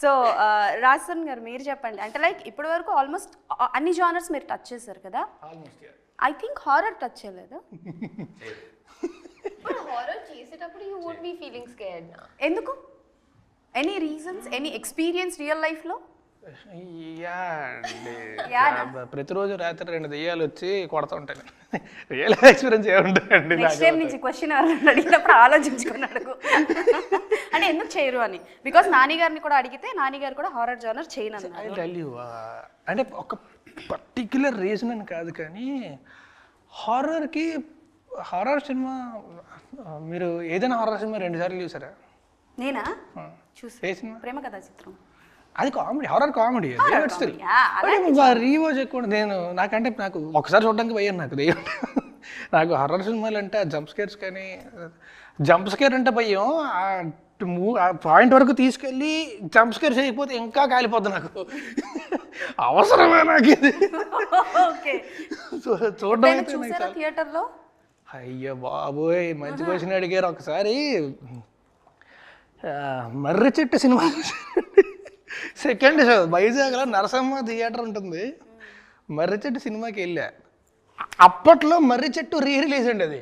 So Rajan గారు మీరు చెప్పండి, అంటే లైక్ ఇప్పటి వరకు ఆల్మోస్ట్ అన్ని జానర్స్ మీరు టచ్ చేశారు కదా, ఐ థింక్ హారర్ టచ్ చేయలేదు. హారర్ చేసేటప్పుడు you would be feeling scared. ఎందుకు? Any reasons, any experience real లైఫ్లో? ప్రతిరోజు రాత్రి 2 దెయ్యాలు వచ్చి కొడతా ఉంటాయి. రియల్ ఎక్స్పీరియన్స్ ఏముంటుందండి? నెక్స్ట్ టైం నుంచి క్వశ్చన్ అడిగినప్పుడు ఆలోచించుకుని అడుగు. అంటే ఎందుకు చేయరు అని, బికాస్ నాని గారిని కూడా అడిగితే నాని గారు కూడా హారర్ జానర్ చేయను అన్నారు. టెల్ యూ, అంటే ఒక పర్టిక్యులర్ రీజన్ అని కాదు, కానీ హారర్ సినిమా మీరు ఏదైనా హారర్ సినిమా 2 సార్లు చూసారా? నేనా ఏ సినిమా? ప్రేమ కథా చిత్రం. అది కామెడీ, హారర్ కామెడీ. రీవాచ్ ఎక్కువ నాకు ఒకసారి చూడడానికి భయం. నాకు హారర్ సినిమాలు అంటే ఆ జంప్ స్కేర్స్, కానీ జంప్ స్కేర్ అంటే భయం. ఆ పాయింట్ వరకు తీసుకెళ్ళి జంప్ స్కేర్ చేయకపోతే ఇంకా కాలిపోద్ది నాకు. అవసరమే నాకు ఇది. చూడడం థియేటర్లో. అయ్యో బాబోయ్, మంచి క్వశ్చన్ అడిగారు. ఒకసారి మర్రి చెట్టు సినిమా సెకండ్ షో వైజాగ్లో నరసింహ థియేటర్ ఉంటుంది. మర్రి చెట్టు సినిమాకి వెళ్ళా. అప్పట్లో మర్రి చెట్టు రిలీజ్ అండి. అది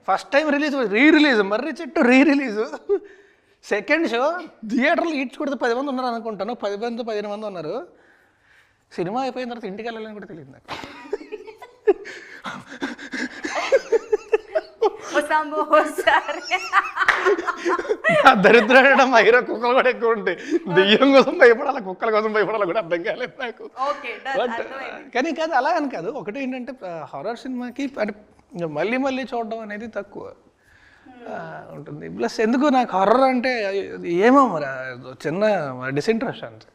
ఫస్ట్ టైం రిలీజ్ మర్రి చెట్టు రిలీజ్. సెకండ్ షో థియేటర్లో ఈడ్చుకొడితే 10 మంది ఉన్నారు అనుకుంటాను. 10 మంది 15 మంది ఉన్నారు. సినిమా అయిపోయిన తర్వాత ఇంటికి వెళ్ళాలని కూడా తెలియదు నాకు. దరిద్ర మైరా కుక్కలు కూడా ఎక్కువ ఉంటాయి. దెయ్యం కోసం భయపడాలి, కుక్కల కోసం భయపడాలి కూడా అర్థం కాలేదు నాకు. బట్ కానీ కాదు, అలా అని కాదు. ఒకటి ఏంటంటే హారర్ సినిమాకి అంటే మళ్ళీ మళ్ళీ చూడడం అనేది తక్కువ ఉంటుంది. ప్లస్ ఎందుకు నాకు హారర్ అంటే ఏమో మరి చిన్న డిసింట్రెస్ట్ అంతే.